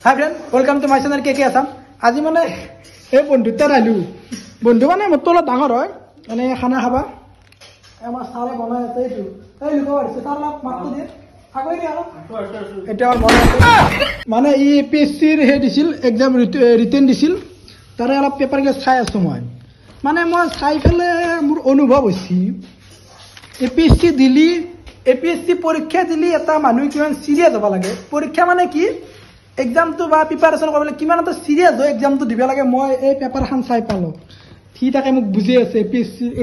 High friend, welcome to my channel কে আছাম। আজি মানে এই বন্ধুত্বৰ আহিলোঁ। বন্ধু মানে মোৰতো অলপ ডাঙৰ হয়, মানে খানা খাবা আমাৰ ছাৰে বনাই আছে। এইটো এই লিখিব পাৰিছে তাৰ অলপ মাতটো দিয়ে এতিয়া বনাই আছে। মানে ই APSCৰ সেই দিছিল, এক্সাম ৰিটেন দিছিল, তাৰে অলপ পেপাৰবিলাক চাই আছোঁ মই। মানে মই চাই পেলাই মোৰ অনুভৱ হৈছে APSC পৰীক্ষা দিলি এটা মানুহ কিমান চিৰিয়াছ হ'ব লাগে। পৰীক্ষা মানে কি এক্সামটো বা প্ৰিপাৰেশ্যন কৰিবলৈ কিমান এটা চিৰিয়াছ হৈ এক্সামটো দিব লাগে। মই এই পেপাৰখন চাই পালোঁ, সি তাকে মোক বুজি আছে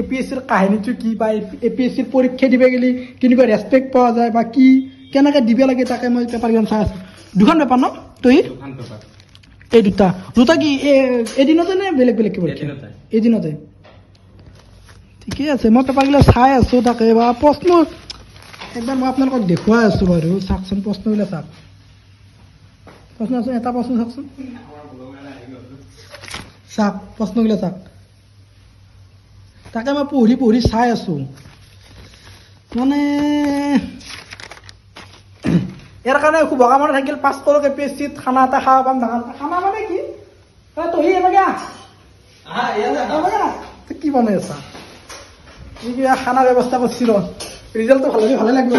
APSCৰ কাহিনীটো কি, বা APSCৰ পৰীক্ষা দিব গ'লে কেনেকুৱা ৰেচপেক্ট পোৱা যায় বা কি কেনেকৈ দিব লাগে, তাকে মই পেপাৰখন চাই আছোঁ। দুখন পেপাৰ ন তই? এই দুটা কি এদিনতে নে বেলেগ বেলেগ কি পৰীক্ষা? এদিনতে। ঠিকে আছে, মই পেপাৰবিলাক চাই আছোঁ। তাকে বা প্ৰশ্ন একবাৰ মই আপোনালোকক দেখুৱাই আছোঁ বাৰু। চাওকচোন প্ৰশ্নবিলাক চাওক। প্ৰশ্ন আছে, এটা প্ৰশ্ন চাওকচোন, চাওক প্ৰশ্নবিলাক চাওক। তাকে মই পঢ়ি চাই আছোঁ। মানে ইয়াৰ কাৰণে শুভকামনা থাকিল, পাছ কৰক APSCত, খানা এটা খাব পাম। খানা মানে কি তহি এনেকৈ কি বনাই আছা? কিবা খানাৰ ব্যৱস্থা কৰিছি ৰ, ৰিজাল্টটো ভালে লাগিব।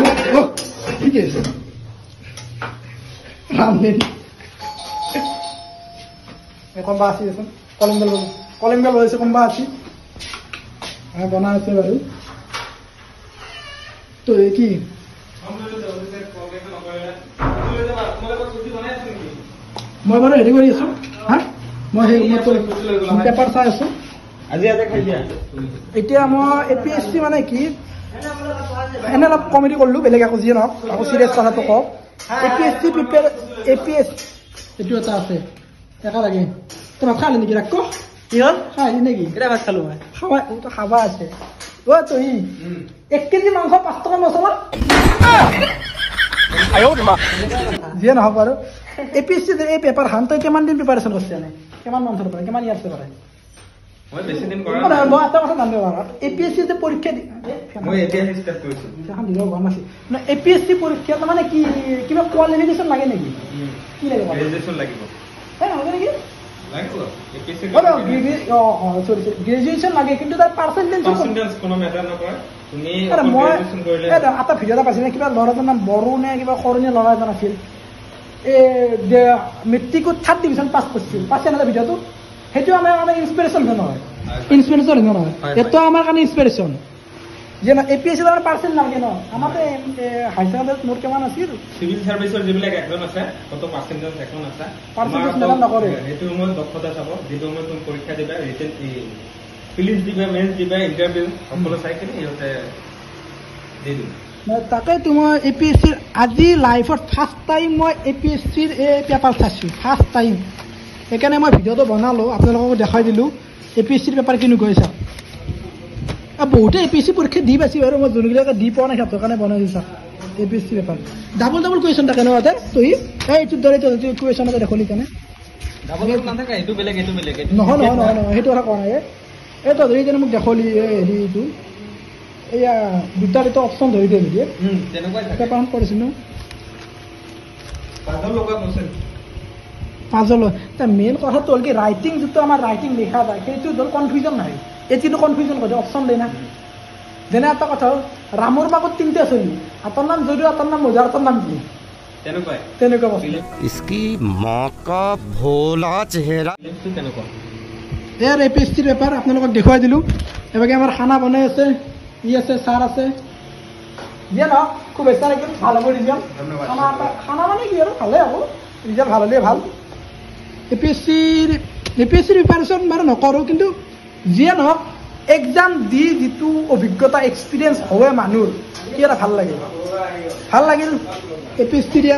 ঠিকে আছে, কম্বা আছি দেচোন, কলিং বেল বজাইছে, কম্বা আছি বনাই আছে বাৰু। তো কি মই বাৰু হেৰি কৰি আছোঁ, হা মই পেপাৰ চাই আছোঁ। এতিয়া মই APSC মানে কি এনে অলপ কমেডি কৰিলোঁ, বেলেগ একো যিয়ে নহওক, আকৌ চিৰিয়াছ কথাটো কওক। APSC এইটো এটা আছে একা লাগে। তই ভাত খালি নেকি? ৰাখ কি হ'ল, খালি নেকি? এতিয়া ভাত খালোঁ মই। খাবা আছে তই 1 কেজি মাংস 5 টকা মছলা যিয়ে নহওক বাৰু। APSC এই পেপাৰখন তই কিমান দিন প্ৰিপাৰেশ্যন কৰিছে? এনে কিমান মান্থৰ পৰা, কিমান ইয়াৰ্ছৰ পৰা? মই এটা কথা জানিব পাৰোঁ, APSC যে পৰীক্ষা APSC পৰীক্ষা মানে কি কিবা কোৱালিফিকেশ্যন লাগে নেকি? কি লাগে? গ্ৰেজুৱেশ্যন লাগে, কিন্তু তাৰ পাৰ্চেণ্টেজ মই এটা ভিডিঅ' এটা পাইছিলোঁ, কিবা ল'ৰাজনৰ নাম বড়ো নে কিবা কৰণীয় ল'ৰা এজন আছিল, মেট্ৰিকত 3rd ডিভিজন পাছ কৰিছিল। পাইছে না ভিডিঅ'টো? সেইটো আমাৰ কাৰণে ইনস্পিৰেশ্যন নহয়, এইটো আমাৰ কাৰণে ইনস্পিৰেশ্যন যে APSC আমাৰ পাৰ্চেণ্ট নালাগে ন। আমাৰতো হাই ছেকেণ্ডাৰীত মোৰ কিমান আছিল, চিভিল চাৰ্ভিচৰ যিবিলাক এক্সাম আছে কত পাৰ্চেণ্টেজ এখন আছে, পাৰ্চেণ্টেজ মেটাৰ নকৰে। সেইটো সময়ত দক্ষতা চাব, যিটো সময়ত তুমি পৰীক্ষা দিবা, ৰিটেন ফিলিংছ দিবা, মেইনছ দিবা, ইণ্টাৰভিউ সকলো চাই কিনে সিহঁতে দি দিম। তাকে মই APSCৰ আজি লাইফত ফাৰ্ষ্ট টাইম মই APSCৰ এই পেপাৰ চাইছোঁ, ফাৰ্ষ্ট টাইম। সেইকাৰণে মই ভিডিঅ'টো বনালোঁ, আপোনালোকক দেখাই দিলোঁ APSCৰ পেপাৰ কেনেকুৱা হৈছে। বহুতে APSC পৰীক্ষা দি পাইছে বাৰু, মই যোনবিলাকে দি পোৱা নাই সিহঁতৰ কাৰণে বনাই দিছা APSC পেপাৰ। ডাবল কুৱেশ্যন থাকে ন তাতে, তই এইটোৰ দৰে কুৱেশ্যন এটা দেখলি কাৰণে নহয় সেইটো কথা কোৱা নাই। এইটো ধৰি কেনে মোক দেখলি হেৰিটো এয়া দুটা অপশ্যন ধৰি দিয়ে নেকি পেপাৰখন কৰিছিল ন পাজল। মেইন কথাটো হ'ল কি ৰাইটিং, যিটো আমাৰ ৰাইটিং লিখা যায় সেইটো ধৰ কনফিউজন নাই। এইটো কনফিউজন কৰে অপশ্যন দেই না। যেনে এটা কথা হ'ল ৰামৰ বাগত 3টা চলি, আটাৰ নাম যদিও, আটাৰ নাম মজা, আটাৰ নাম কি তেনেকুৱা বস্তু। ইয়াৰ APSC পেপাৰ আপোনালোকক দেখুৱাই দিলোঁ। এবাৰ আমাৰ খানা বনাই আছে, ই আছে, ছাৰ আছে, যিয়ে নহওক শুভেচ্ছা থাকিল, ভাল হ'ব ৰিজাল্ট। খানা মানে কি আৰু ভালেই হ'ব, ৰিজাল্ট ভাল হ'লে ভাল। APSCৰ প্ৰিপাৰেশ্যন বাৰু নকৰোঁ, কিন্তু যিয়ে নহওক এক্সাম দি যিটো অভিজ্ঞতা এক্সপিৰিয়েঞ্চ হয় মানুহৰ, কি এটা ভাল লাগিল APSC দিয়া।